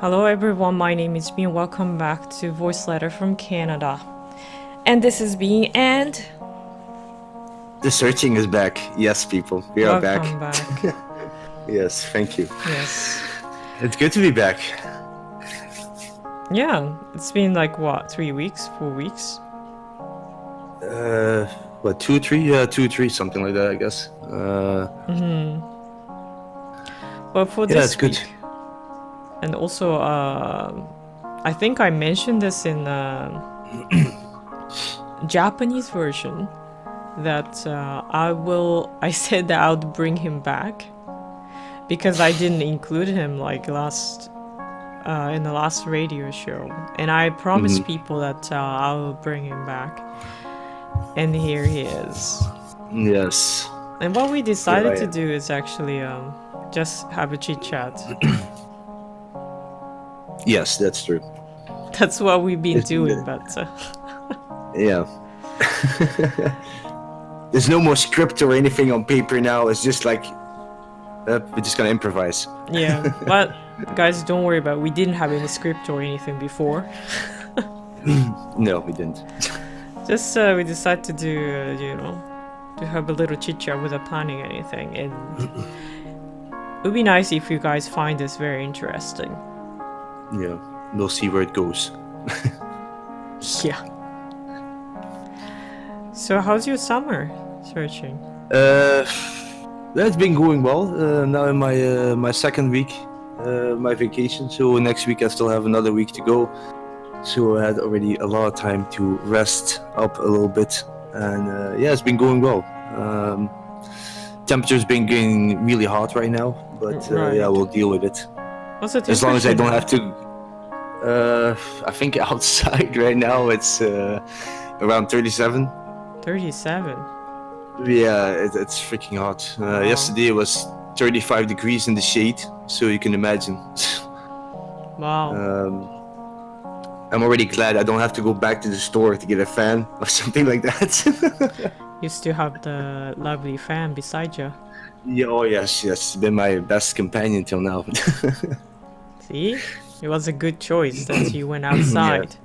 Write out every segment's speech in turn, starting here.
Hello everyone, my name is Bean. Welcome back to Voiceletter from Canada. And this is Bean and... The Searching is back. Yes, people, we are back. Welcome back. Yes, thank you. Yes. It's good to be back. Yeah, it's been like what, 3 weeks, 4 weeks? What, 2 or 3? Yeah, 2 or 3, something like that, I guess. But for Yeah, this it's good. week, and also I think I mentioned this in Japanese version that I said that I would bring him back because I didn't include him like in the last radio show, and I promised people that I will bring him back, and here he is. Yes. And what we decided to do is actually just have a chit chat. Yes, that's true. That's what we've been doing, but yeah. There's no more script or anything on paper now. It's just like we're just gonna improvise. yeah. But guys, don't worry about it. We didn't have any script or anything before. No, we didn't. Just we decided to do to have a little chit chat without planning anything, and it would be nice if you guys find this very interesting. Yeah, we'll see where it goes. Yeah. So how's your summer searching? That's been going well. Now in my second week, my vacation. So next week I still have another week to go. So I had already a lot of time to rest up a little bit, and yeah, it's been going well. Temperature's been getting really hot right now, but yeah, we'll deal with it. What's the As long as I don't temperature have to. I think outside right now it's around 37. 37. Yeah, it's freaking hot. Wow. Yesterday it was 35 degrees in the shade, so you can imagine. Wow. I'm already glad I don't have to go back to the store to get a fan or something like that. You still have the lovely fan beside you. Yeah, oh yes, it's been my best companion till now. See? It was a good choice that you went outside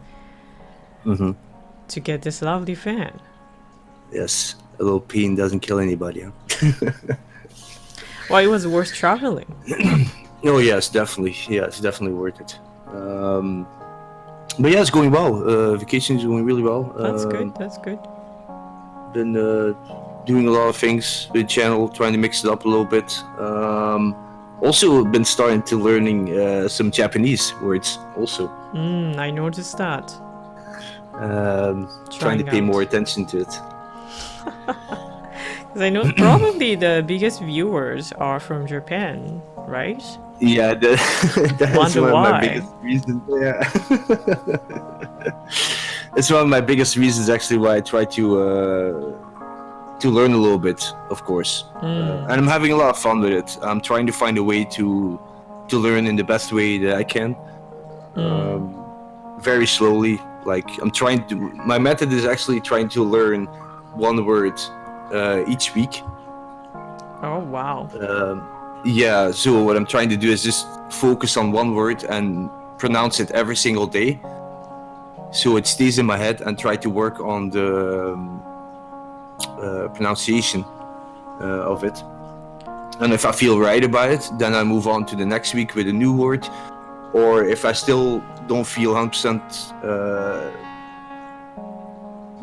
to get this lovely fan. Yes, a little pain doesn't kill anybody. Huh? Well, it was worth traveling. Oh yes, definitely. Yeah, it's definitely worth it. But yeah, it's going well. Vacation is going really well. That's good. That's good. Been doing a lot of things with the channel, trying to mix it up a little bit. Also been starting to learning some Japanese words also. I noticed that. Trying to pay more attention to it. Because I know probably the biggest viewers are from Japan, right? Yeah, that's Wonder one why. of my biggest reasons. Yeah. It's one of my biggest reasons actually why I try to learn a little bit, of course. And I'm having a lot of fun with it. I'm trying to find a way to learn in the best way that I can. Very slowly. Like my method is actually trying to learn one word each week. Oh, wow. Yeah, so what I'm trying to do is just focus on one word and pronounce it every single day. So it stays in my head, and try to work on the pronunciation of it. And if I feel right about it, then I move on to the next week with a new word. Or if I still don't feel 100%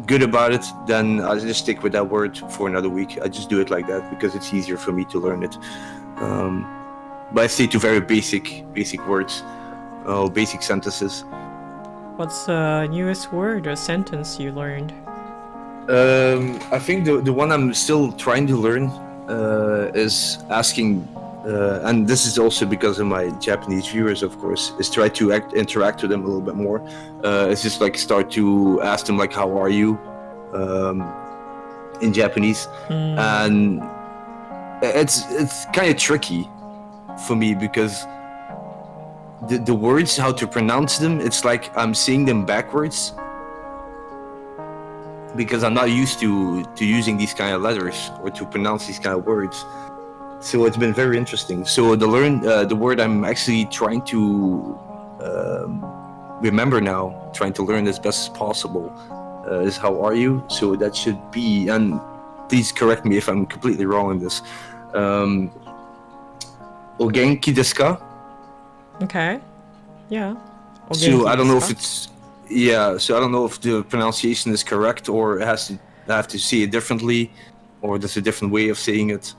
good about it, then I just stick with that word for another week. I just do it like that because it's easier for me to learn it. But I stay to very basic words, basic sentences. What's the newest word or sentence you learned? I think the one I'm still trying to learn is asking, and this is also because of my Japanese viewers, of course, is try to interact with them a little bit more. It's just like start to ask them like, how are you, in Japanese. And it's kind of tricky for me because the words, how to pronounce them, it's like I'm saying them backwards because I'm not used to using these kind of letters or to pronounce these kind of words. So it's been very interesting. So the word I'm actually trying to remember now, trying to learn as best as possible, is how are you? So that should be, and please correct me if I'm completely wrong in this. O genki desu ka? Okay. Yeah. So I don't know if it's so I don't know if the pronunciation is correct or I have to say it differently, or there's a different way of saying it.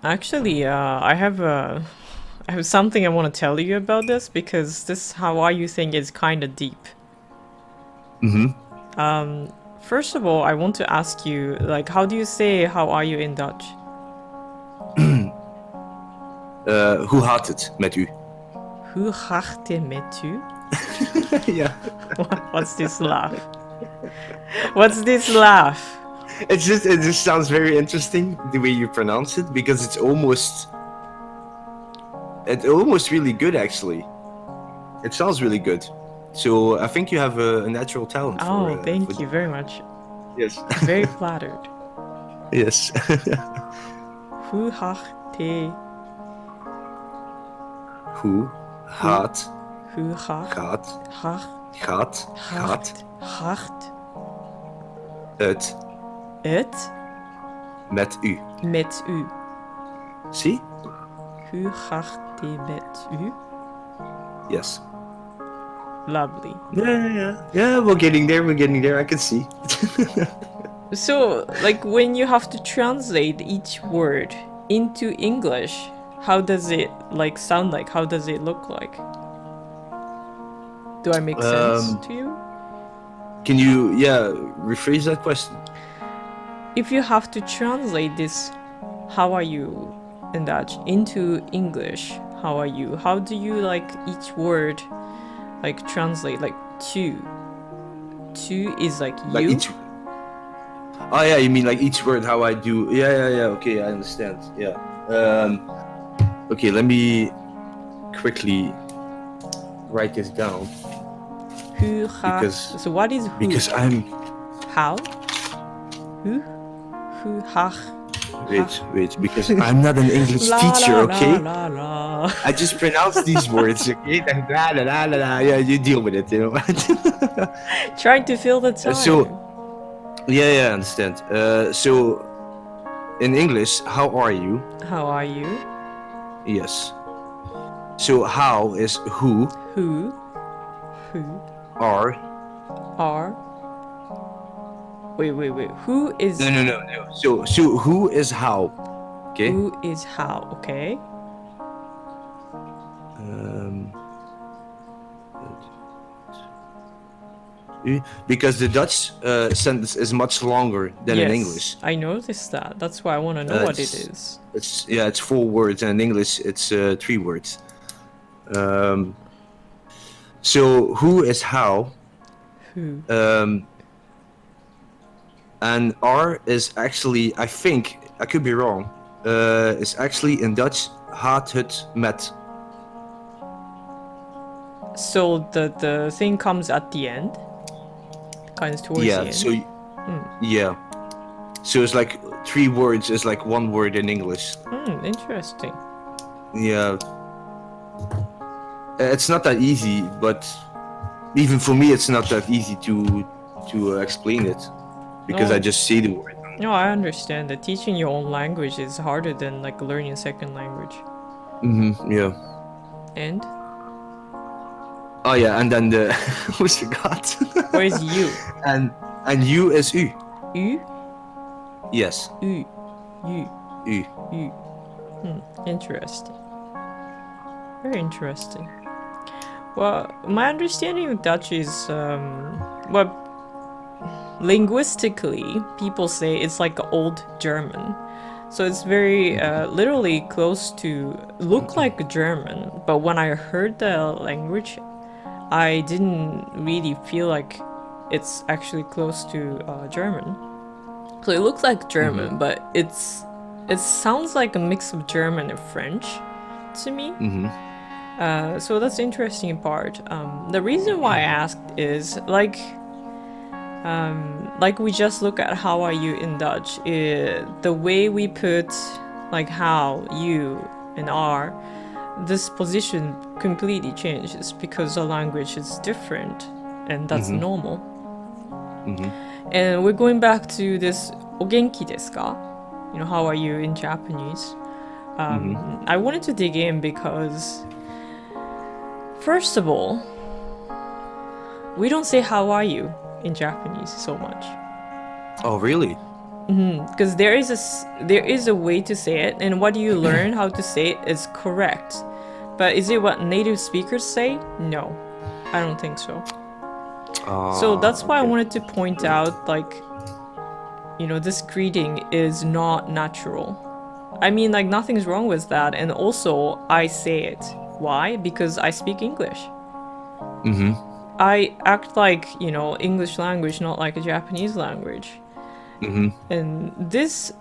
Actually, I have something I want to tell you about this, because this how are you thing is kind of deep. First of all, I want to ask you, like, how do you say how are you in Dutch? Hoe gaat het met u? Hoe gaat het met u? Yeah. What's this laugh? What's this laugh? It just sounds very interesting the way you pronounce it, because it's almost really good actually. It sounds really good. So I think you have a natural talent for it. Thank you very much. Yes. Very flattered. Yes. Hoe gaat het? Hoe gaat Hoe gaat het met u? Met u. See? Hoe gaat het met u? Yes. Lovely. Yeah, we're getting there, I can see. So, like, when you have to translate each word into English, how does it, like, sound like? How does it look like? Do I make sense to you? Can you, rephrase that question? If you have to translate this, how are you in Dutch, into English, how are you? How do you, like, each word, like, translate? Like, tu. Tu is like you? Like each... Oh yeah, you mean like each word, how I do... Yeah, okay, I understand, yeah. Okay, let me quickly write this down. Hoe gaat... So what is who? Because I'm... How? Who? Who gaat... Wait, because I'm not an English teacher, okay? La, la. I just pronounce these words, okay? Yeah, you deal with it, you know? Trying to fill the time. I understand. So, in English, how are you? How are you? Yes. So, how is who? Who? Are? Wait. Who is... No. So who is how? Okay? Who is how, okay? Because the Dutch sentence is much longer than in English. I noticed that. That's why I want to know what it is. It's 4 words, and in English it's 3 words. So who is how? Who? And R is actually, I think, I could be wrong, is actually in Dutch gaat het met. So the thing comes at the end? Kind of towards the end? Yeah. So it's like 3 words is like 1 word in English. Interesting. Yeah. It's not that easy, but even for me it's not that easy to explain it. Because I just say the word. No, I understand that teaching your own language is harder than, like, learning a second language. Yeah. And? Oh yeah, and then the... who's forgot? Where is you? And you is u. U? Yes. U. U. Interesting. Very interesting. Well, my understanding of Dutch is, linguistically, people say it's like Old German. So it's very literally close to look like German. But when I heard the language, I didn't really feel like it's actually close to German. So it looks like German, but it sounds like a mix of German and French to me. So that's the interesting part. The reason why I asked is like we just look at how are you in Dutch, the way we put like how, you, and are, this position completely changes because the language is different, and that's normal. And we're going back to this お元気ですか? How are you in Japanese? I wanted to dig in because, first of all, we don't say how are you in Japanese so much. Oh, really? Because there is a way to say it, and what you learn how to say it is correct. But is it what native speakers say? No, I don't think so. So that's why I wanted to point out, this greeting is not natural. I mean, nothing's wrong with that. And also, I say it. Why? Because I speak English. I act like, English language, not like a Japanese language. And this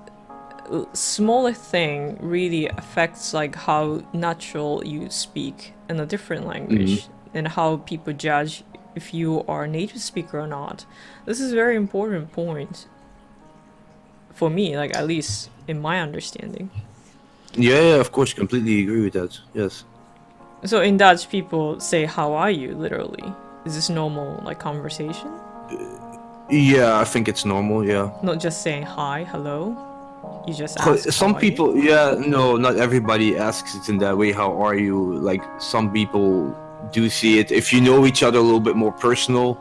small thing really affects, how natural you speak in a different language and how people judge if you are a native speaker or not. This is a very important point for me, at least in my understanding. Yeah, of course, completely agree with that. Yes. So in Dutch, people say, how are you, literally? Is this normal, conversation? Yeah, I think it's normal, yeah. Not just saying hi, hello? You just ask, some how are you? people, no, not everybody asks it in that way, how are you? Some people do see it. If you know each other a little bit more personal,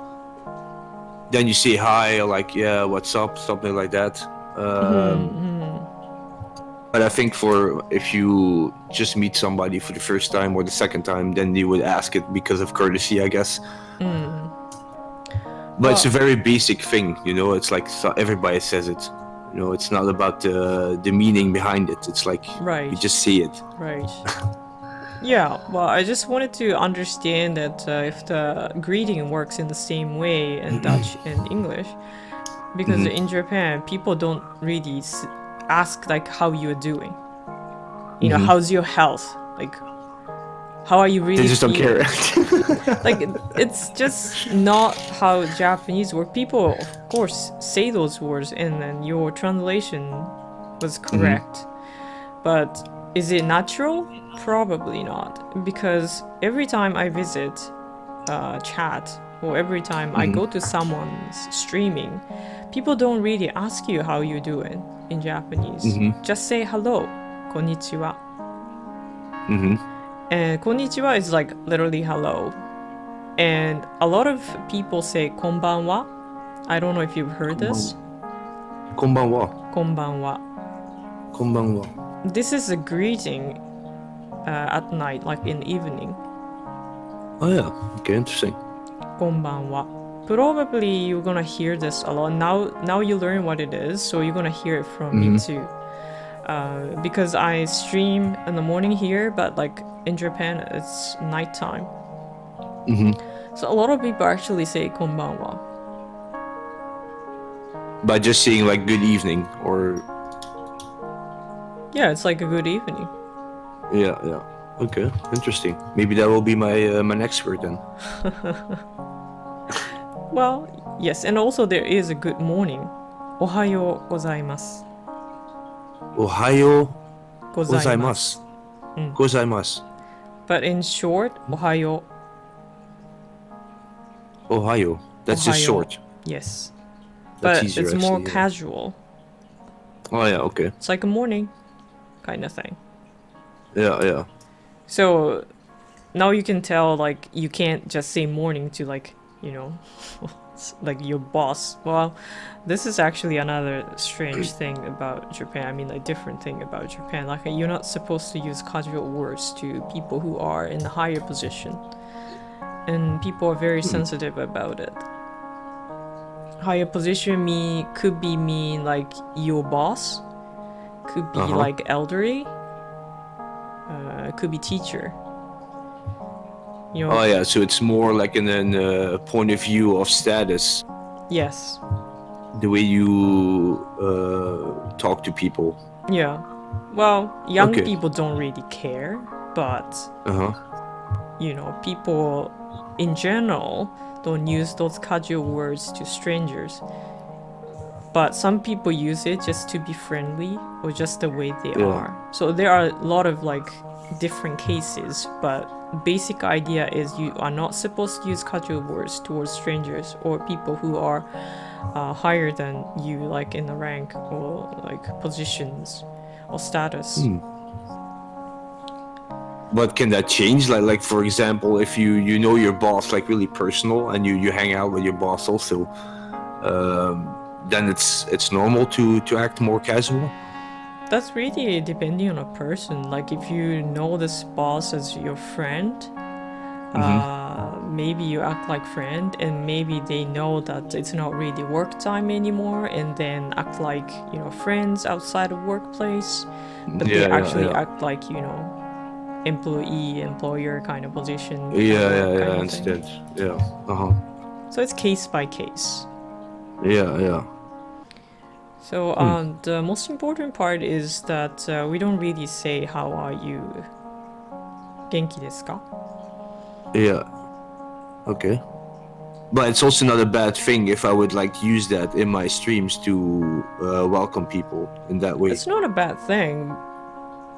then you say hi, or yeah, what's up, something like that. But I think if you just meet somebody for the first time or the second time, then you would ask it because of courtesy, I guess. But it's a very basic thing, it's everybody says it. It's not about the meaning behind it. It's right. You just see it. Right. Yeah, well, I just wanted to understand that if the greeting works in the same way in Dutch and English, because in Japan, people don't really ask how you're doing. How's your health? How are you really They just don't care. It's just not how Japanese work. People, of course, say those words, and then your translation was correct. But is it natural? Probably not. Because every time I visit chat, or every time I go to someone's streaming, people don't really ask you how you're doing in Japanese. Just say hello, konnichiwa. And konnichiwa is literally hello. And a lot of people say konbanwa. I don't know if you've heard this. Konbanwa. Konbanwa. Konbanwa. This is a greeting at night, in the evening. Oh yeah, okay, interesting. Konbanwa. Probably you're gonna hear this a lot. Now you learn what it is, so you're gonna hear it from me too. Because I stream in the morning here, but in Japan it's nighttime. So a lot of people actually say konbanwa. By just saying good evening or... Yeah, it's a good evening. Yeah. Okay, interesting. Maybe that will be my my next word then. Well, yes, and also there is a good morning. Ohayo gozaimasu. Ohayo gozaimasu. Gozaimasu. But in short, ohayo. Ohayo. That's just short. Yes. That's but easier, it's more actually, casual. Oh yeah, okay. It's like a morning kind of thing. Yeah. So now you can tell you can't just say morning to your boss. Well, this is actually another strange thing about Japan. I mean, a different thing about Japan. You're not supposed to use casual words to people who are in a higher position. And people are very sensitive about it. Higher position could be your boss, could be elderly, could be teacher. Oh yeah, so it's more in a point of view of status. Yes. The way you talk to people. Yeah. Well, young people don't really care, but people in general don't use those casual words to strangers. but some people use it just to be friendly or just the way they are. So there are a lot of like different cases, but basic idea is you are not supposed to use casual words towards strangers or people who are higher than you, like in the rank or like positions or status. But can that change? Like for example, if you know your boss like really personal and you hang out with your boss also, then it's normal to act more casual? That's really depending on a person. Like if you know this boss as your friend, maybe you act like friend, and maybe they know that it's not really work time anymore, and then act like, you know, friends outside of workplace, but they actually act like, you know, employee employer kind of position. I understand. So it's case by case. So the most important part is that we don't really say how are you, 元気ですか? Okay. But it's also not a bad thing if I would like use that in my streams to welcome people in that way. It's not a bad thing.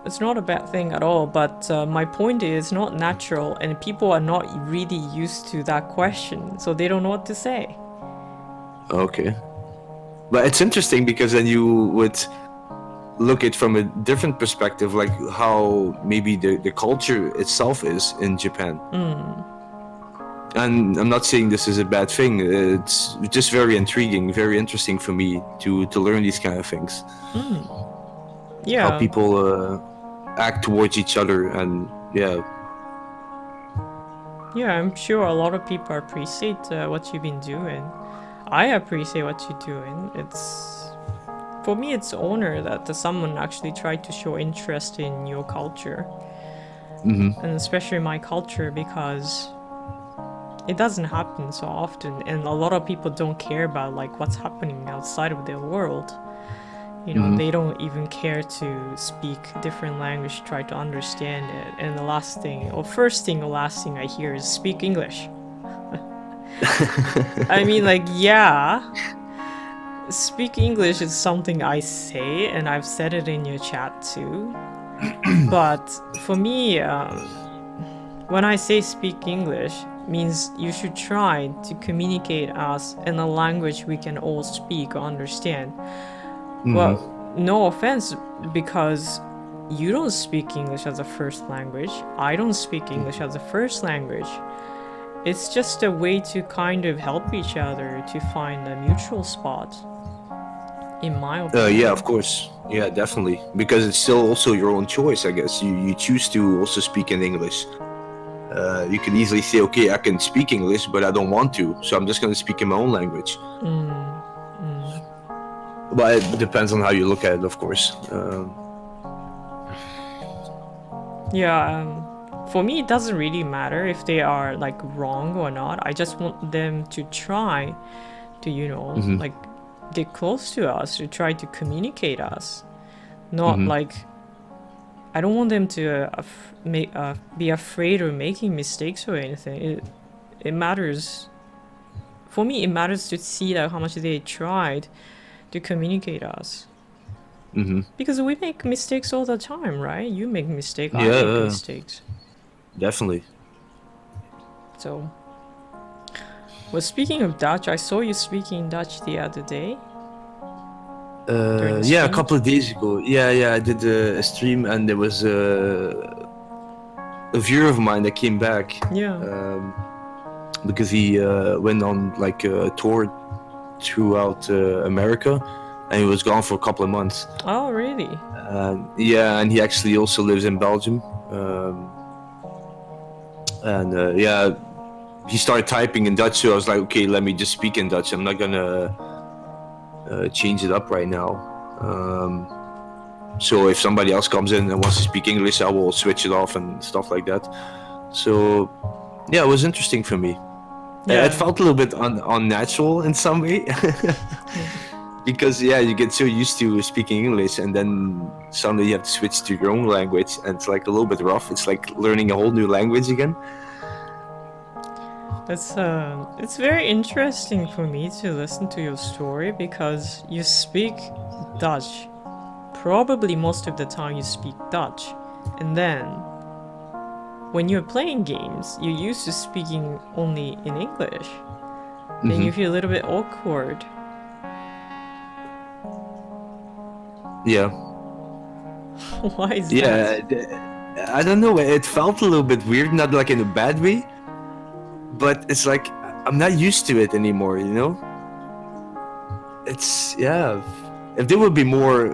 It's not a bad thing at all, but my point is not natural, and people are not really used to that question, so they don't know what to say. Okay. But it's interesting because then you would look at from a different perspective, like how maybe the culture itself is in Japan. And I'm not saying this is a bad thing. It's just very intriguing, very interesting for me to learn these kind of things. How people act towards each other, and I'm sure a lot of people appreciate what you've been doing. I appreciate what you're doing. For me, it's honor that someone actually tried to show interest in your culture, and especially my culture, because it doesn't happen so often, and a lot of people don't care about like what's happening outside of their world. You know, they don't even care to speak different language, try to understand it. And the last thing, or first thing or last thing I hear is speak English. I mean, like, speak English is something I say, and I've said it in your chat too. But for me, when I say speak English, means you should try to communicate us in a language we can all speak or understand. Well, no offense, because you don't speak English as a first language. I don't speak English as a first language. It's just a way to kind of help each other to find a mutual spot, in my opinion. Yeah, of course. Yeah, definitely. Because it's still also your own choice, I guess. You choose to also speak in English. You can easily say, okay, I can speak English, but I don't want to, so I'm just going to speak in my own language. But it depends on how you look at it, of course. For me, it doesn't really matter if they are like wrong or not. I just want them to try to, you know, like get close to us, to try to communicate us. Not like, I don't want them to be afraid of making mistakes or anything. It matters. For me, it matters to see like how much they tried to communicate us. Because we make mistakes all the time, right? You make mistakes, I make mistakes. Definitely. So, well, speaking of Dutch, I saw you speaking Dutch the other day. A couple of days ago. I did a stream, and there was a viewer of mine that came back. Because he went on like a tour throughout America, and he was gone for a couple of months. Oh, really? And he actually also lives in Belgium. He started typing in Dutch, so I was like, okay, let me just speak in Dutch. I'm not gonna change it up right now. So if somebody else comes in and wants to speak English, I will switch it off and stuff like that. So it was interesting for me. It felt a little bit unnatural in some way. Because you get so used to speaking English, and then suddenly you have to switch to your own language, and it's like a little bit rough. It's like learning a whole new language again. It's very interesting for me to listen to your story because you speak Dutch. Probably most of the time you speak Dutch. And then when you're playing games, you're used to speaking only in English. Then you feel a little bit awkward. Yeah. Why is Yeah, I don't know. It felt a little bit weird, not like in a bad way, but it's like I'm not used to it anymore. You know? It's If there would be more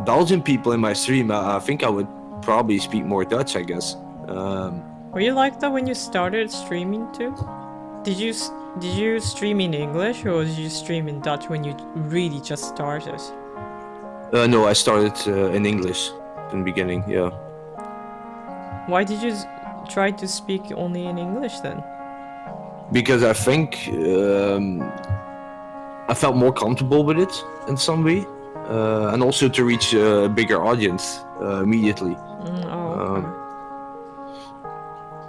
Belgian people in my stream, I think I would probably speak more Dutch, I guess. Were you like that when you started streaming too? Did you stream in English or did you stream in Dutch when you really just started? No, I started in English in the beginning. Yeah. Why did you try to speak only in English then? Because I think I felt more comfortable with it in some way, and also to reach a bigger audience immediately. Okay.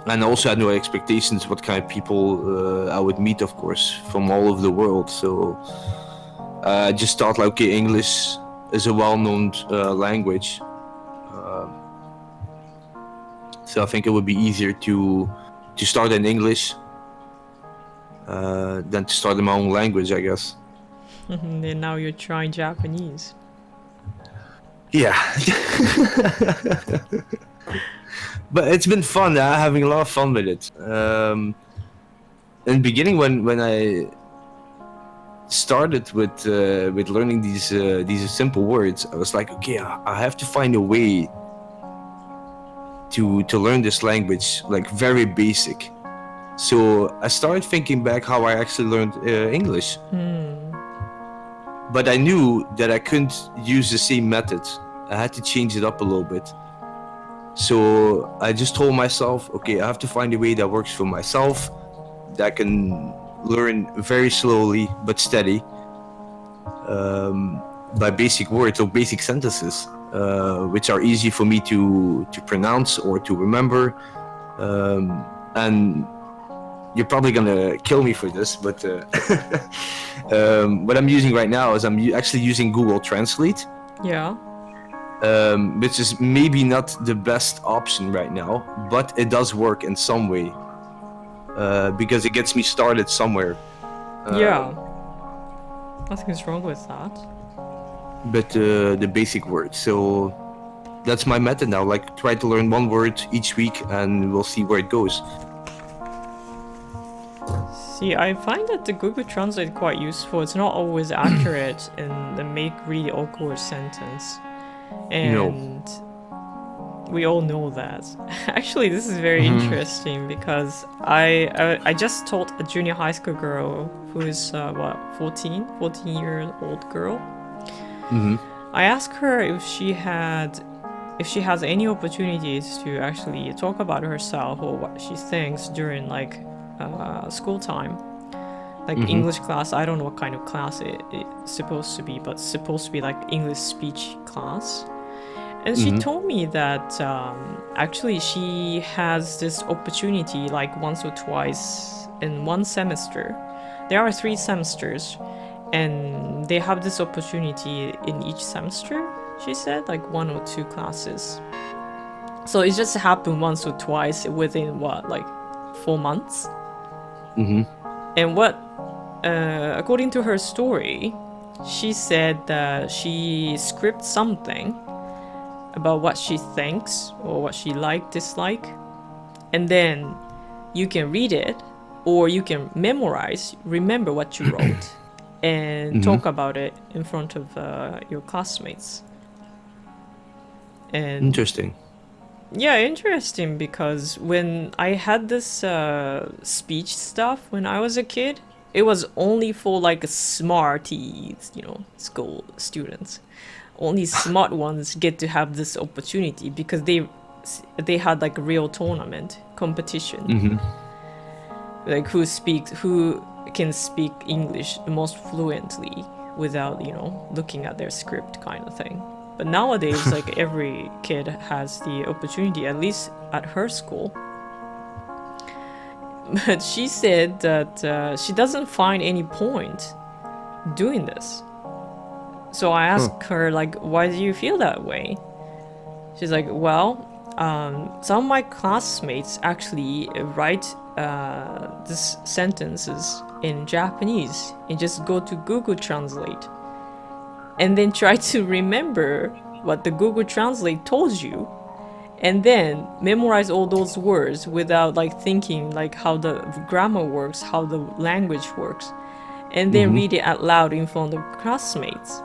And I also had no expectations what kind of people I would meet, of course, from all over the world. So I just thought, like, okay, English is a well-known language. So I think it would be easier to start in English than to start in my own language, I guess. And now you're trying Japanese. Yeah. But it's been fun. I'm having a lot of fun with it. In the beginning, when I started with learning these simple words, I was like, okay, I have to find a way to learn this language, like very basic. So I started thinking back how I actually learned English. But I knew that I couldn't use the same method. I had to change it up a little bit. So I just told myself, okay, I have to find a way that works for myself, that I can learn very slowly but steady by basic words or basic sentences, which are easy for me to pronounce or to remember. And you're probably gonna kill me for this, but what I'm using right now is I'm actually using Google Translate. Yeah. Which is maybe not the best option right now, but it does work in some way because it gets me started somewhere. Yeah. Nothing's wrong with that. But the basic words. So that's my method now. Like, try to learn one word each week, and we'll see where it goes. See, I find that the Google Translate quite useful. It's not always accurate and they make really awkward sentence. And we all know that. Actually, this is very interesting because I just taught a junior high school girl who is 14-year-old girl. I asked her if she has any opportunities to actually talk about herself or what she thinks during like school time, like English class. I don't know what kind of class it's supposed to be, but it's supposed to be like English speech class. And she told me that actually she has this opportunity like once or twice in one semester. There are 3 semesters and they have this opportunity in each semester, she said, like 1 or 2 classes. So it just happened once or twice within like 4 months. And what, according to her story, she said that she scripts something about what she thinks or what she dislike, and then you can read it or you can remember what you wrote and talk about it in front of your classmates. And Interesting. yeah, interesting, because when I had this speech stuff when I was a kid, it was only for like smarties, school students. Only smart ones get to have this opportunity because they had like a real tournament competition. Like who can speak English the most fluently without, looking at their script kind of thing. But nowadays, like every kid has the opportunity, at least at her school. But she said that she doesn't find any point doing this. So I asked her, like, why do you feel that way? She's like, well, some of my classmates actually write these sentences in Japanese and just go to Google Translate and then try to remember what the Google Translate told you and then memorize all those words without like thinking like how the grammar works, how the language works, and then read it out loud in front of classmates.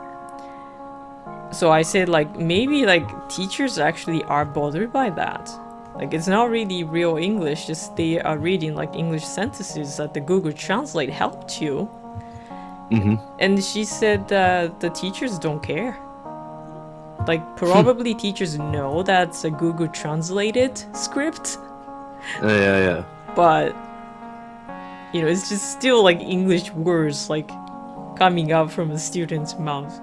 So I said like maybe like teachers actually are bothered by that. Like it's not really real English, just they are reading like English sentences that the Google Translate helped you. And she said the teachers don't care. Like probably teachers know that's a Google translated script. Yeah. But you know, it's just still like English words like coming out from a student's mouth.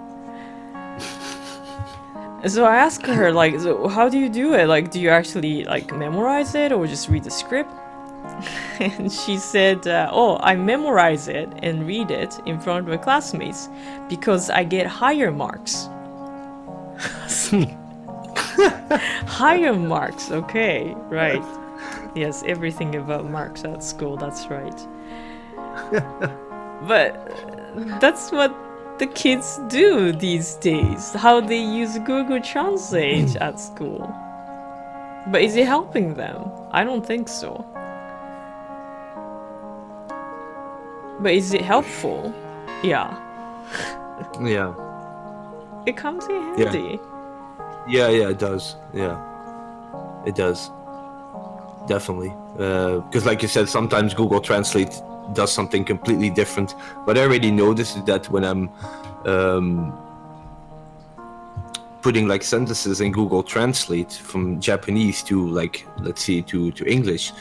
So I asked her like, so how do you do it? Like, do you actually like memorize it or just read the script? And she said, oh, I memorize it and read it in front of my classmates because I get higher marks. Higher marks, okay, right. Yes, everything about marks at school, that's right. But that's what the kids do these days, how they use Google Translate at school. But is it helping them? I don't think so. But is it helpful? Yeah. Yeah. It comes in handy. Yeah, it does. Yeah, it does. Definitely. Because like you said, sometimes Google Translate does something completely different. But I already noticed that when I'm putting like sentences in Google Translate from Japanese to like, let's say to English.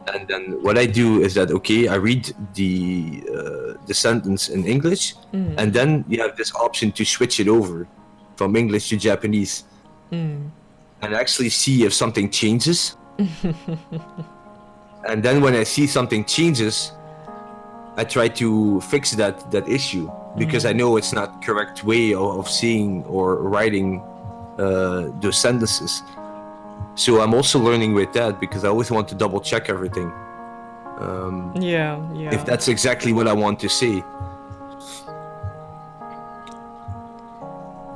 And then what I do is that, okay, I read the sentence in English, and then you have this option to switch it over from English to Japanese, and actually see if something changes. And then when I see something changes, I try to fix that issue, because I know it's not correct way of seeing or writing those sentences. So I'm also learning with that, because I always want to double check everything. Yeah. If that's exactly what I want to say.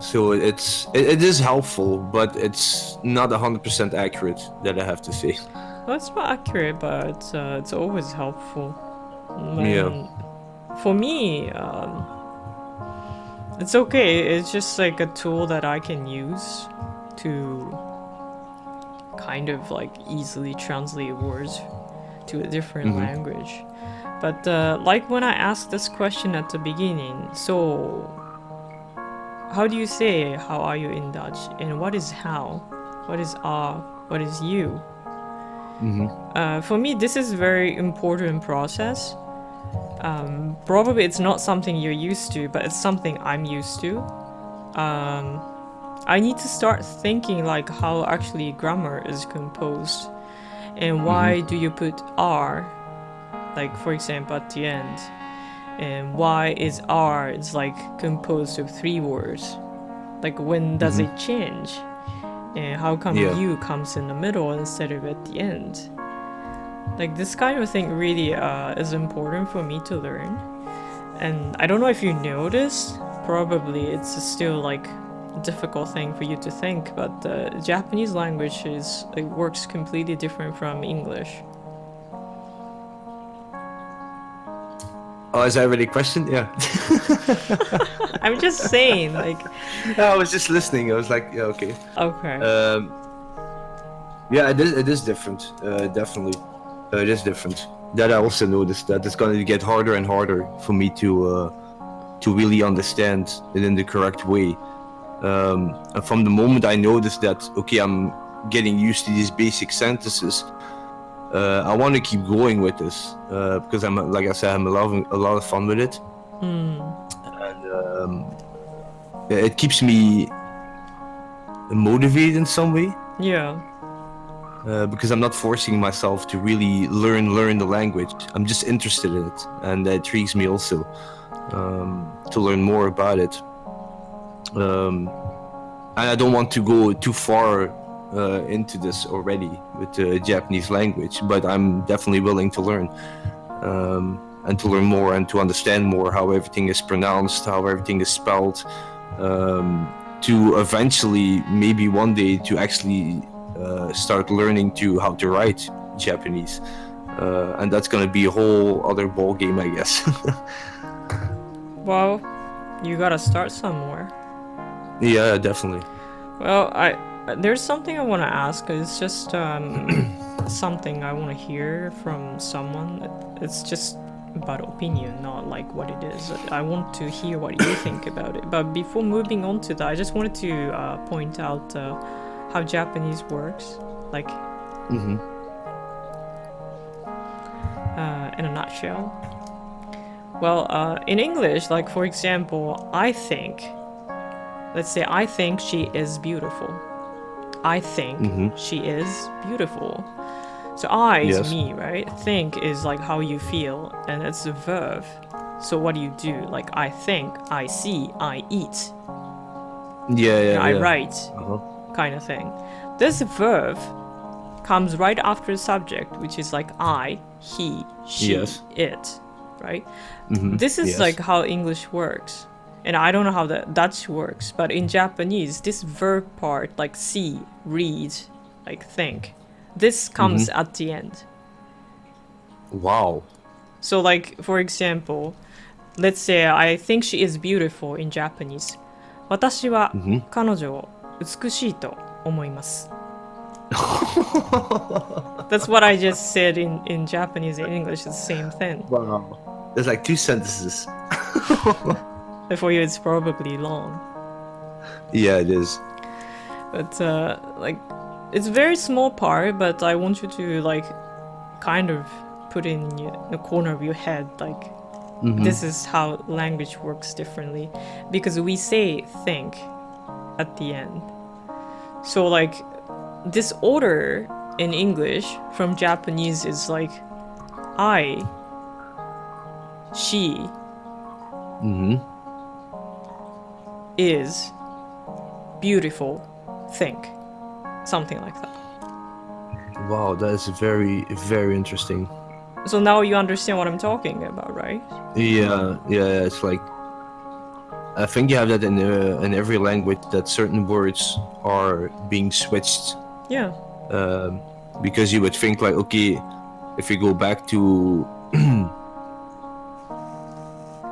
So it is helpful, but it's not 100% accurate, that I have to say. Well, it's not accurate, but it's always helpful. Yeah. For me, it's okay. It's just like a tool that I can use to kind of like easily translate words to a different language. But like when I asked this question at the beginning, so how do you say how are you in Dutch, and what is how, what is what is you? For me, this is a very important process. Probably it's not something you're used to, but it's something I'm used to. I need to start thinking like how actually grammar is composed, and why do you put R, like for example at the end, and why is R is like composed of 3 words, like when does it change, and how come you comes in the middle instead of at the end. Like this kind of thing really is important for me to learn. And I don't know if you noticed, probably it's still like a difficult thing for you to think, but the Japanese language works completely different from English. Oh, is that already a question? Yeah. I'm just saying, like... I was just listening. I was like, yeah, okay. Okay. Yeah, it is different. Definitely. It is different. That I also noticed, that it's going to get harder and harder for me to really understand it in the correct way. And from the moment I noticed that, okay, I'm getting used to these basic sentences, I want to keep going with this, because I'm, like I said, I'm having a lot of fun with it. And it keeps me motivated in some way. Yeah. because I'm not forcing myself to really learn the language. I'm just interested in it, and that intrigues me also to learn more about it. And I don't want to go too far into this already with the Japanese language, but I'm definitely willing to learn and to learn more and to understand more how everything is pronounced, how everything is spelled, to eventually, maybe one day, to actually start learning how to write Japanese. And that's going to be a whole other ball game, I guess. Well, you gotta start somewhere. Yeah, definitely. Well, there's something I want to ask. It's just something I want to hear from someone. It's just about opinion, not like what it is. I want to hear what you think about it. But before moving on to that, I just wanted to point out how Japanese works, like in a nutshell. Well, in English, like for example, let's say I think she is beautiful. I think she is beautiful. So I is me, right? Think is like how you feel, and it's a verb. So what do you do? Like I think, I see, I eat. I write, kind of thing. This verb comes right after the subject, which is like I, he, she, it, right? This is like how English works. And I don't know how the Dutch works, but in Japanese, this verb part, like see, read, like think, this comes at the end. Wow. So like, for example, let's say I think she is beautiful in Japanese. 私は彼女を美しいと思います。That's what I just said in Japanese and English, it's the same thing. Wow. There's like two sentences. For you, it's probably long. Yeah, it is. But like, it's a very small part, but I want you to like kind of put in the corner of your head, like this is how language works differently, because we say think at the end. So like this order in English from Japanese is like I, she, is beautiful, think, something like that. Wow, that is very, very interesting. So now you understand what I'm talking about, right? Yeah, it's like, I think you have that in every language, that certain words are being switched. Yeah. Because you would think like, okay, if you go back to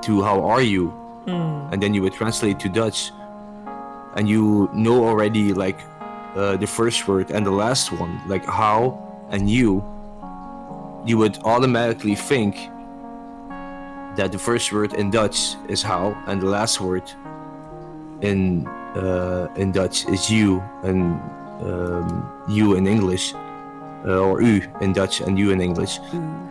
to how are you, and then you would translate to Dutch, and you know already like the first word and the last one, like how and you would automatically think that the first word in Dutch is how, and the last word in Dutch is you, and you in English, or u in Dutch and you in English.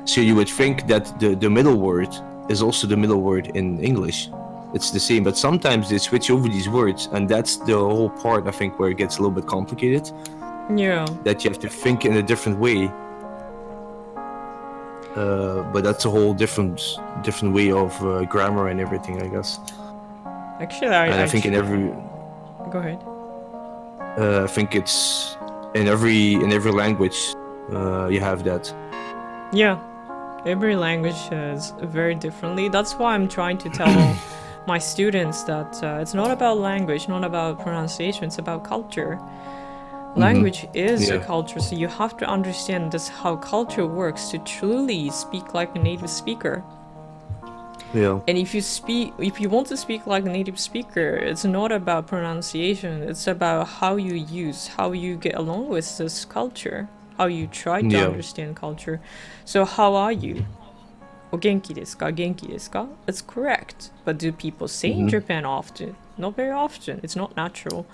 So you would think that the middle word is also the middle word in English. It's the same, but sometimes they switch over these words, and that's the whole part, I think, where it gets a little bit complicated. Yeah. That you have to think in a different way. But that's a whole different way of grammar and everything, I guess. Actually, I think in every. Go ahead. I think it's in every language you have that. Yeah, every language is very differently. That's why I'm trying to tell my students that it's not about language, not about pronunciation, it's about culture. Language is a culture, so you have to understand this how culture works to truly speak like a native speaker. Yeah. And if you want to speak like a native speaker, it's not about pronunciation, it's about how you get along with this culture, how you try to understand culture. So how are you? お元気ですか? 元気ですか? It's correct. But do people say in Japan often? Not very often. It's not natural.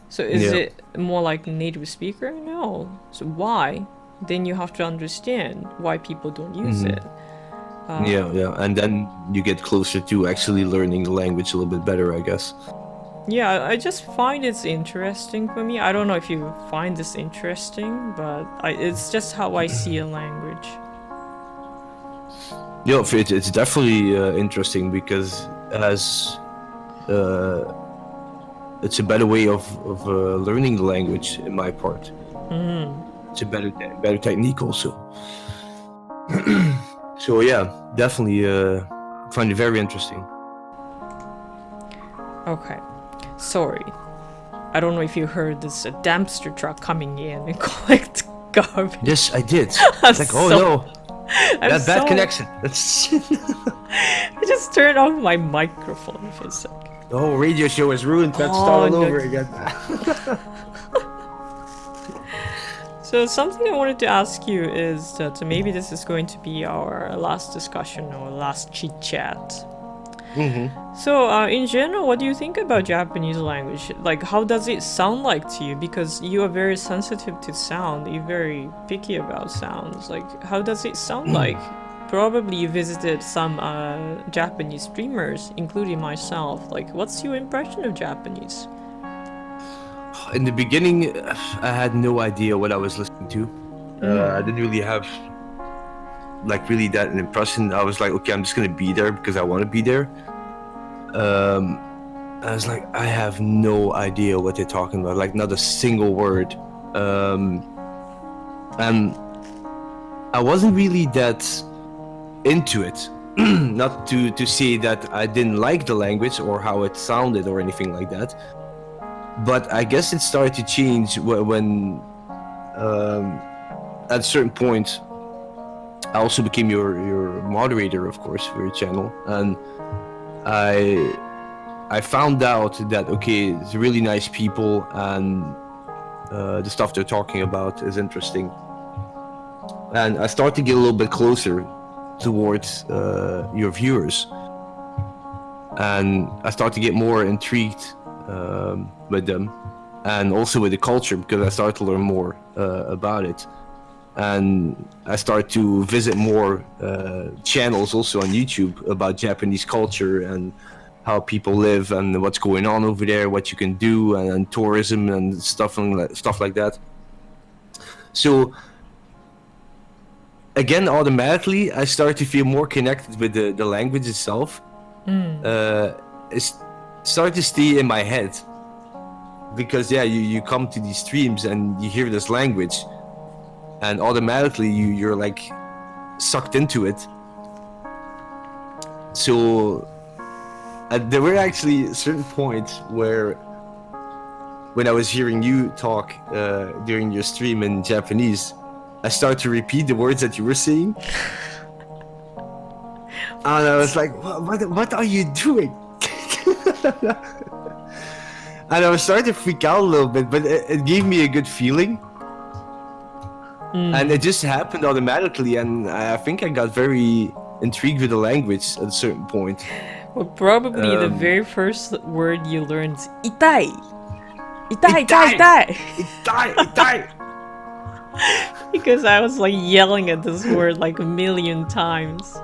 So is it more like native speaker? No. So why? Then you have to understand why people don't use it. And then you get closer to actually learning the language a little bit better, I guess. Yeah, I just find it's interesting for me. I don't know if you find this interesting, but it's just how I see a language. Yeah, it's definitely interesting because it has it's a better way of learning the language in my part. It's a better technique also. So yeah, definitely find it very interesting. Okay, sorry. I don't know if you heard this dumpster truck coming in and collect garbage. Yes, I did. It's like, oh no, that bad connection. I just turned off my microphone for a sec. The whole radio show is ruined. Let's start all over again. So something I wanted to ask you is that maybe this is going to be our last discussion or last chit chat. So in general, what do you think about Japanese language? Like, how does it sound like to you? Because you are very sensitive to sound. You're very picky about sounds. Like, how does it sound like? Probably you visited some Japanese streamers, including myself. Like, what's your impression of Japanese? In the beginning, I had no idea what I was listening to. I didn't really have like really that an impression. I was like, okay, I'm just gonna be there because I want to be there. I was like, I have no idea what they're talking about, like not a single word. And I wasn't really that into it. Not to say that I didn't like the language or how it sounded or anything like that. But I guess it started to change when at a certain point, I also became your moderator, of course, for your channel, and I found out that okay, it's really nice people, and the stuff they're talking about is interesting, and I started to get a little bit closer towards your viewers, and I started to get more intrigued with them, and also with the culture, because I started to learn more about it. And I started to visit more channels also on YouTube about Japanese culture and how people live and what's going on over there, what you can do, and tourism and stuff like that. So again, automatically, I started to feel more connected with the language itself. It started to stay in my head because yeah, you come to these streams and you hear this language. And automatically you're like sucked into it. So there were actually certain points where when I was hearing you talk during your stream in Japanese, I started to repeat the words that you were saying. And I was like, what are you doing? And I was starting to freak out a little bit, but it gave me a good feeling. And it just happened automatically, and I think I got very intrigued with the language at a certain point. Well, probably the very first word you learned is itai. Itai, itai, itai. Itai, itai. Because I was like yelling at this word like a million times.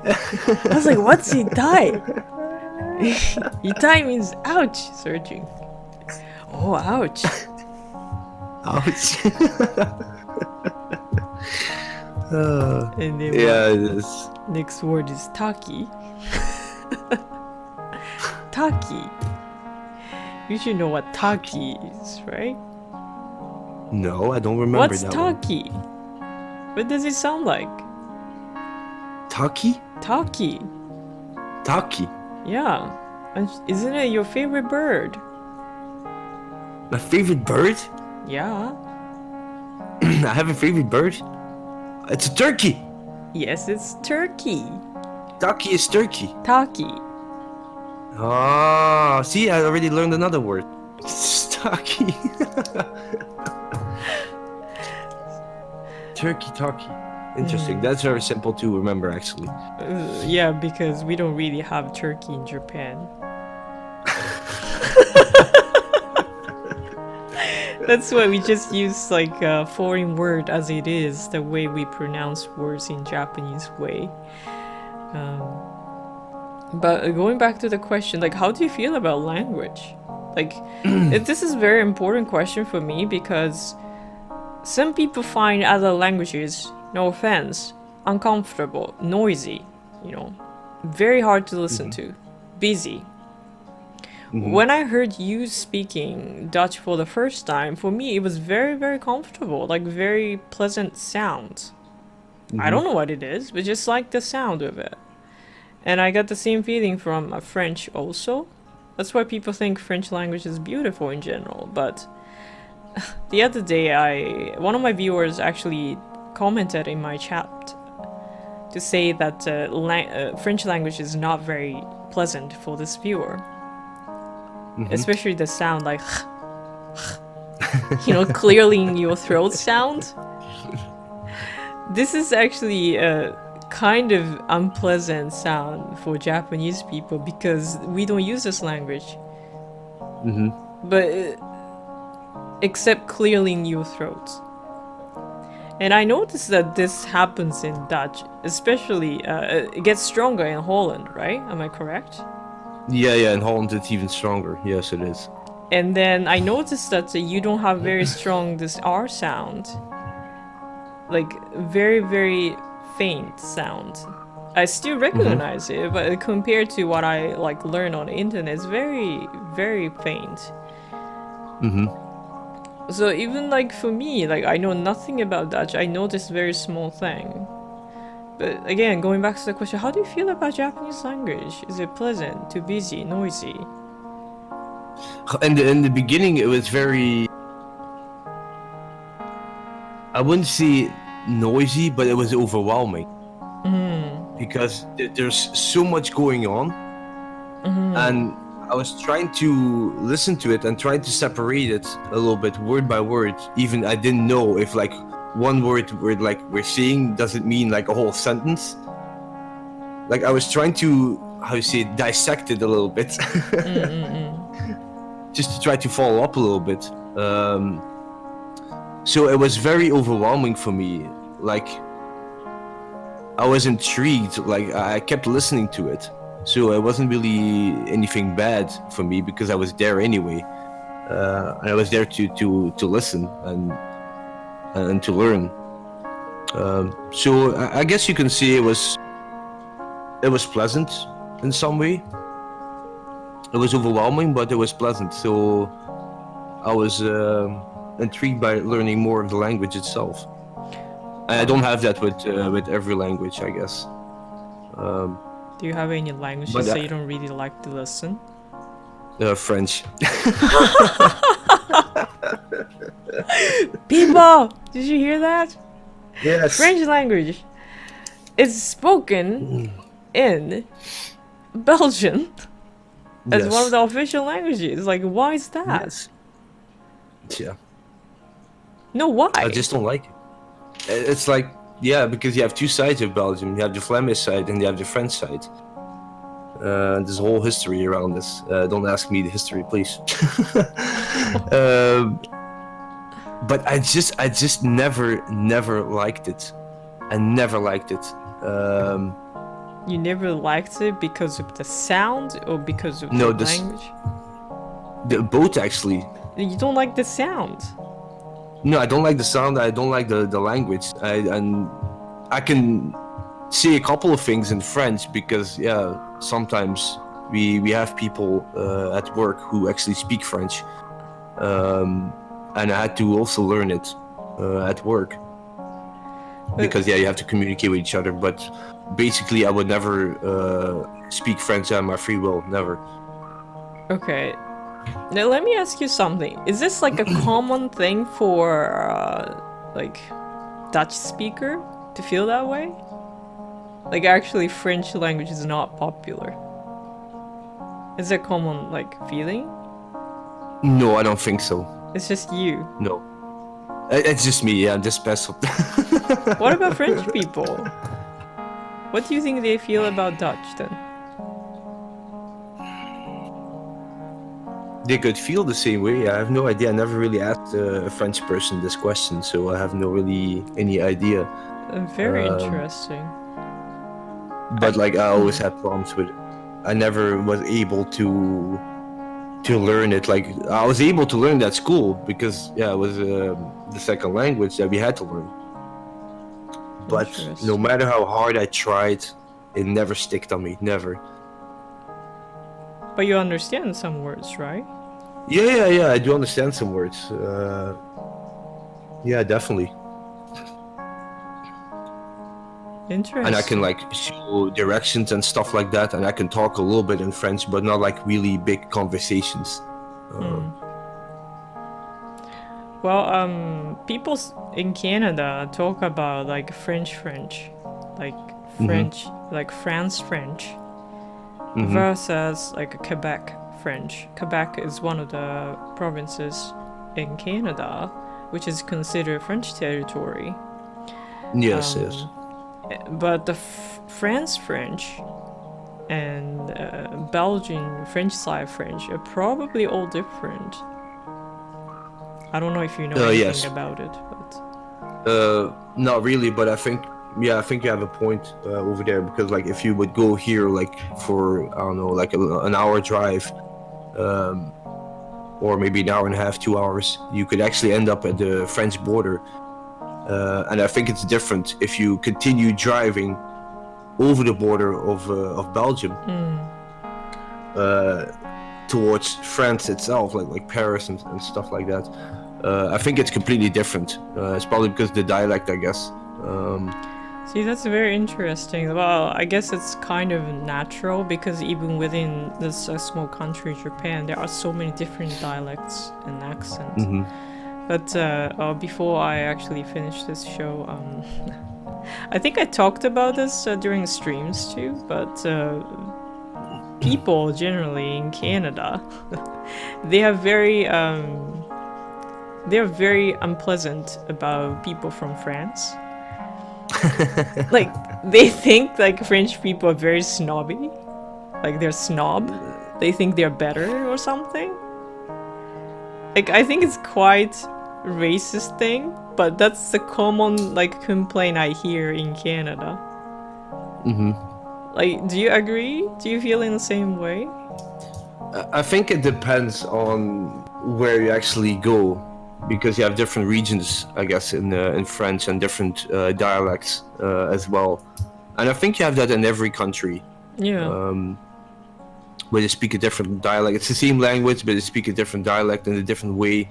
I was like, what's itai? Itai means ouch, searching. Oh, ouch. Ouch. And then yeah, next word is taki. Taki. You should know what taki is, right? No, I don't remember. What's that taki? What does it sound like? Taki? Taki. Taki. Yeah. And isn't it your favorite bird? My favorite bird? Yeah. I have a favorite bird? It's a turkey! Yes, it's turkey. Taki is turkey. Taki. Ah, see, I already learned another word. Taki. Turkey, taki. Interesting. That's very simple to remember, actually. Yeah, because we don't really have turkey in Japan. That's why we just use like a foreign word as it is, the way we pronounce words in Japanese way. But going back to the question, like, how do you feel about language? Like, this is a very important question for me because some people find other languages, no offense, uncomfortable, noisy, you know, very hard to listen to, busy. When I heard you speaking Dutch for the first time, for me it was very, very comfortable, like very pleasant sounds. I don't know what it is, but just like the sound of it. And I got the same feeling from French also. That's why people think French language is beautiful in general. But the other day, one of my viewers actually commented in my chat to say that French language is not very pleasant for this viewer. Especially the sound, like, you know, clearing your throat sound. This is actually a kind of unpleasant sound for Japanese people because we don't use this language. But except clearing your throat. And I noticed that this happens in Dutch, especially it gets stronger in Holland, right? Am I correct? Yeah, in Holland it's even stronger. Yes, it is. And then I noticed that you don't have very strong this R sound. Like very, very faint sound. I still recognize it, but compared to what I like learn on the internet, it's very, very faint. So even like for me, like I know nothing about Dutch, I know this very small thing. But again, going back to the question, how do you feel about Japanese language? Is it pleasant, too busy, noisy? In the beginning, it was very... I wouldn't say noisy, but it was overwhelming. Because there's so much going on. And I was trying to listen to it and trying to separate it a little bit, word by word. Even I didn't know if like one word we're saying doesn't mean like a whole sentence. Like I was trying to, how you say, dissect it a little bit. Just to try to follow up a little bit. So it was very overwhelming for me. Like I was intrigued, like I kept listening to it. So it wasn't really anything bad for me because I was there anyway. And I was there to listen and to learn. So I guess you can say it was pleasant in some way. It was overwhelming, but it was pleasant. So I was intrigued by learning more of the language itself. And I don't have that with every language, I guess. Do you have any languages that you don't really like to listen? French. People, did you hear that? Yes. French language is spoken in Belgium as one of the official languages. Like, why is that? Yes. Yeah. No, why? I just don't like it. It's like, yeah, because you have two sides of Belgium. You have the Flemish side and you have the French side. There's a whole history around this. Don't ask me the history, please. But I just never liked it. I never liked it. You never liked it because of the sound or because of the language? Both, actually. You don't like the sound? No, I don't like the sound. I don't like the language. And I can say a couple of things in French because, yeah, sometimes we have people at work who actually speak French. And I had to also learn it at work. Because, yeah, you have to communicate with each other. But basically, I would never speak French at my free will. Never. Okay. Now let me ask you something. Is this like a common thing for like Dutch speaker to feel that way? Like actually French language is not popular. Is it a common like feeling? No, I don't think so. It's just you. No. It's just me, yeah, I'm just special. What about French people? What do you think they feel about Dutch then? They could feel the same way. I have no idea. I never really asked a French person this question, so I have no really any idea. Very interesting. But like I always had problems with it. I never was able to learn it. Like I was able to learn it at school because it was the second language that we had to learn. But no matter how hard I tried, it never sticked on me. Never. But you understand some words, right? Yeah. I do understand some words. Yeah, definitely. Interesting. And I can like show directions and stuff like that, and I can talk a little bit in French, but not like really big conversations. Well, people in Canada talk about like French, like French, like France French, versus like Quebec French. Quebec is one of the provinces in Canada, which is considered French territory. Yes. But the France French and Belgian French side French are probably all different. I don't know if you know anything about it, but not really. But I think you have a point over there, because like if you would go here like for I don't know like an hour drive, or maybe an hour and a half, 2 hours, you could actually end up at the French border. And I think it's different if you continue driving over the border of Belgium towards France itself, like Paris and stuff like that. I think it's completely different. It's probably because of the dialect, I guess. See, that's very interesting. Well, I guess it's kind of natural because even within this small country, Japan, there are so many different dialects and accents. But before I actually finish this show, I think I talked about this during streams too, but people generally in Canada, they're very unpleasant about people from France. Like, they think like French people are very snobby, like they're snob. They think they're better or something. Like, I think it's quite racist thing, but that's the common like complaint I hear in Canada. Like, do you agree? Do you feel in the same way? I think it depends on where you actually go, because you have different regions, I guess, in French, and different dialects as well. And I think you have that in every country. Yeah. Where they speak a different dialect. It's the same language, but they speak a different dialect in a different way.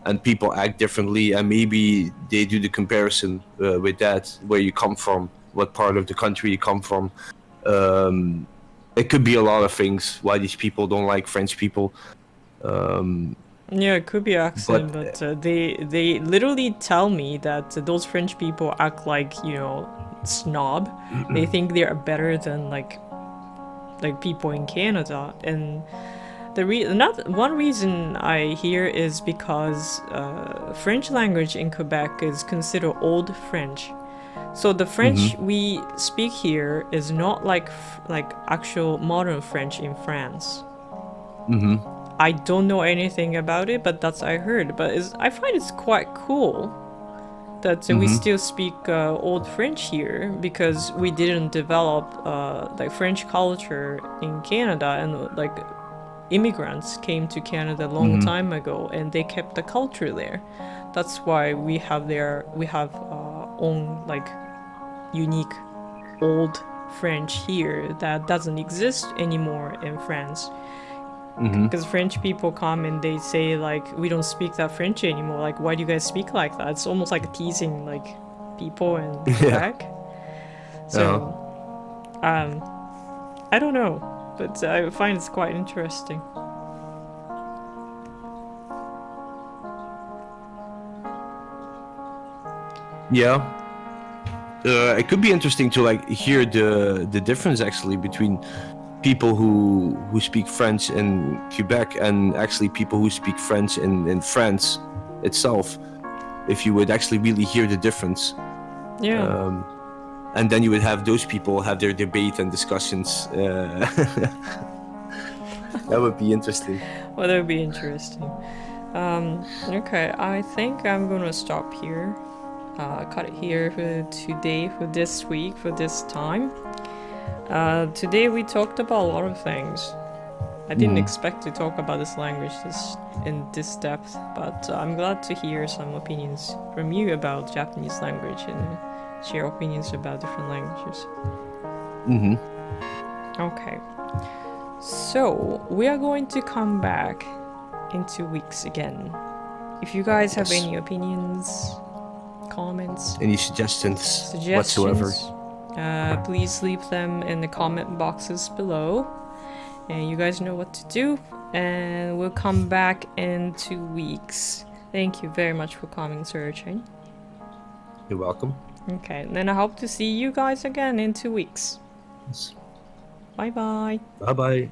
And people act differently, and maybe they do the comparison with that, where you come from, what part of the country you come from. It could be a lot of things why these people don't like French people. Yeah, it could be accent, but they literally tell me that those French people act like, you know, snob. They think they are better than like people in Canada, and one reason I hear is because French language in Quebec is considered Old French. So the French we speak here is not like actual modern French in France. I don't know anything about it, but that's I heard. But I find it's quite cool that we still speak Old French here, because we didn't develop like French culture in Canada, and like immigrants came to Canada a long time ago, and they kept the culture there. That's why we have own like unique old French here that doesn't exist anymore in France. Because French people come and they say like, we don't speak that French anymore. Like, why do you guys speak like that? It's almost like teasing like people in Quebec. So I don't know, but I find it's quite interesting. Yeah. It could be interesting to like hear the difference actually between people who speak French in Quebec and actually people who speak French in France itself. If you would actually really hear the difference. Yeah. And then you would have those people have their debate and discussions. That would be interesting. Well, that would be interesting. Okay, I think I'm gonna stop here. Cut it here for today, for this week, for this time. Today we talked about a lot of things. I didn't expect to talk about this language in this depth, but I'm glad to hear some opinions from you about Japanese language and share opinions about different languages. Okay. So, we are going to come back in 2 weeks again. If you guys have any opinions, comments, any suggestions whatsoever, please leave them in the comment boxes below. And you guys know what to do. And we'll come back in 2 weeks. Thank you very much for coming, Searching. You're welcome. Okay, then I hope to see you guys again in 2 weeks. Yes. Bye bye. Bye bye.